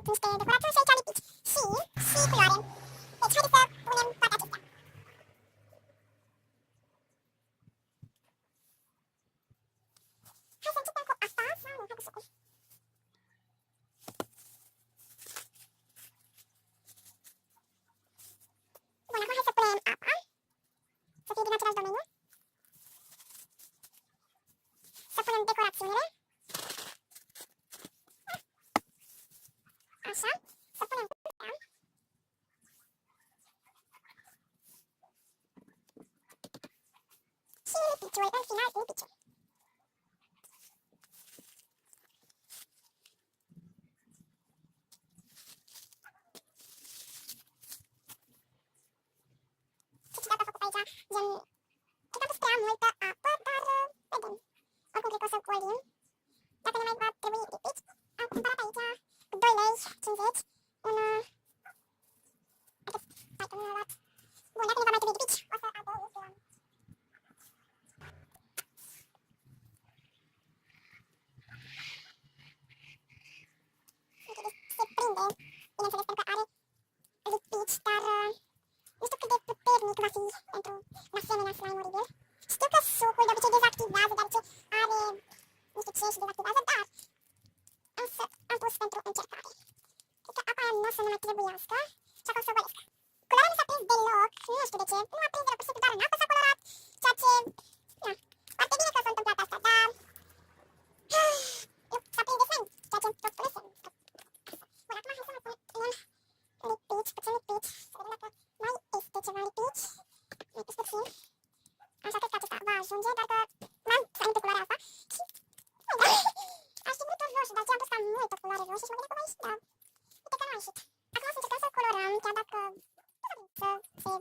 sunt niște decorațiuni și aici lipici. Și culoare. Deci, haideți să punem toate acestea. Hai să începem cu asta, sau nu, hai cu sucul. Bun, acum hai să punem apa. Să fie din același domeniu. Să punem decorațiunile. Așa. Să punem cutia. Și lipiciul, în final lipiciul. Ce ciudat a făcut aici, gen, cred că a pus prea multă apă, dar vedem. Oricum cred că o să golim. Dacă ne mai va trebui lipici, am cumpărat aici cu 2 lei 50 un... Hai că nu l-a luat. Bun, dacă ne va mai trebui lipici, o să adăugăm. Se prinde, bineînțeles, pentru că are lipici, dar nu știu cât de puternic va fi pentru un asemenea slime oribil. Știu că sucul de obicei dezactivează, deoarece are nu știu ce și dezactivează, dar am pus pentru încercare. Cred că apa nu o să ne mai trebuiască, așa că o să o golesc. Culoarea nu s-a prins deloc, nu știu de ce, nu a prins deloc, pur și simplu doar în apă s-a colorat, ceea ce, na, foarte bine că s-a întâmplat asta, dar s-a prins de slime, ceea ce tot spunesem. Bun, acum hai să mai punem lipici, puțin lipici, să vedem dacă mai este ceva lipici. Mai pus puțin. Așa, cred că acesta va ajunge, dar că m-am sărit pe culoarea asta și, aș fi vrut tot roșu, dar ce am pus cam multă culoare roșie și mă gândesc că va ieși, dar uite că nu a ieșit. Acum o să încercăm să colorăm, chiar dacă să se...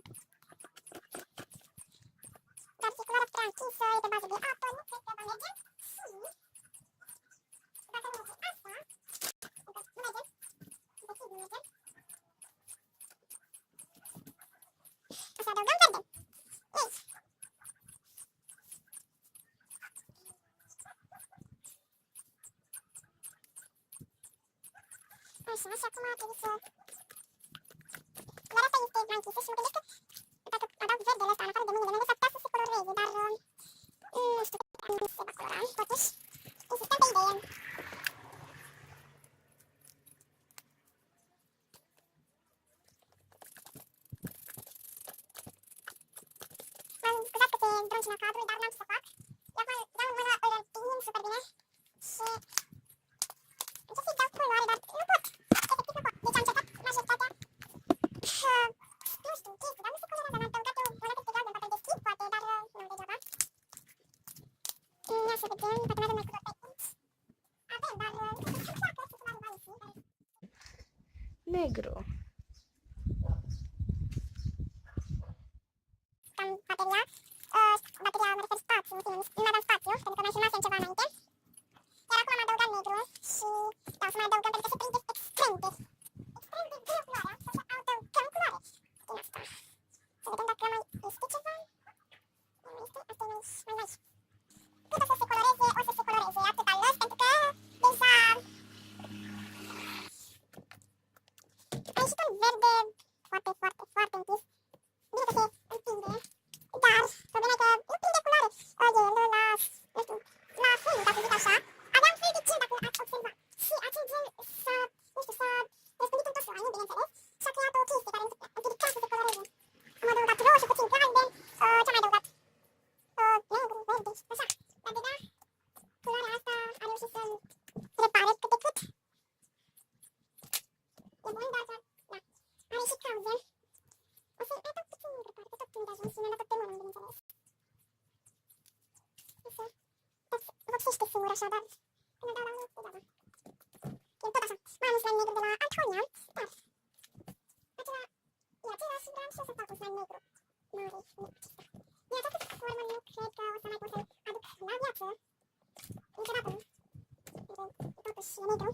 Dar fi culoarea prea închisă, e pe bază de apă, nu cred că va merge. Și, dacă nu merge asta, nu merge, decid nu merge. O să adăugăm verde. Ei! Așa, și acum trebuie să... Culoarea asta este mai închisă și mă gândesc că dacă adaug verdele ăsta în afară de mâinile mele, s-ar putea să se coloreze, dar nu știu că nu se va colora. Totuși, insistăm pe idee. M-am scuzat că se zdruncină cadrul, dar n-am ce să fac. Eu acum dau în mână, îl împing super bine și încerc să-i dau culoare, dar nu pot. Efectiv nu pot. Deci am încercat majoritatea. Nu știu, chestii, dar nu se colorează. Am adăugat eu o bucată de galben, poate îl deschid, poate, dar nu degeaba. Ia să vedem, poate mai avem mai culori pe aici. Avem, dar nu știu dacă se va ruga ici. Negru. Cam bateria. Bateria, mă refer spațiu, în fine, nu mai aveam spațiu, pentru că mai filmasem ceva înainte. Iar acum am adăugat negru și da, o să mai adăugăm pentru că se prinde extrem de bună culoarea, să adăugăm culoare din asta. Să vedem dacă mai este ceva. Nu mai este, asta e mai nice. Cât o să se coloreze, o să se coloreze, atâta lăs, pentru că deja a ieșit un verde foarte, foarte, foarte închis. Bine că se împinge, dar problema e că nu prinde culoare. El la, nu știu, la fund, ca să zic așa, aveam fel de gen, dacă ați observat. Și acel gen s-a, nu știu, s-a răspândit în tot slime, bineînțeles, și a creat o chestie care împiedica să se coloreze. Am adăugat roșu, puțin galben, ce am mai adăugat? Negru, verde, așa. Dar deja culoarea asta a reușit să-mi repare cât de cât. E bun, dar, da, are și cauze. O să-i adaug puțin negru, parcă tot când ajung și mi-am dat tot pe mână, bineînțeles. Așa. Vopsește singur așa, dar când îl dau la unul, degeaba. E tot așa. Mai am un slime negru de la Antonia, dar același vreau și eu să fac un slime negru mare, acesta. Din această formă nu cred că o să mai pot să-l aduc la viață niciodată. Totuși e negru.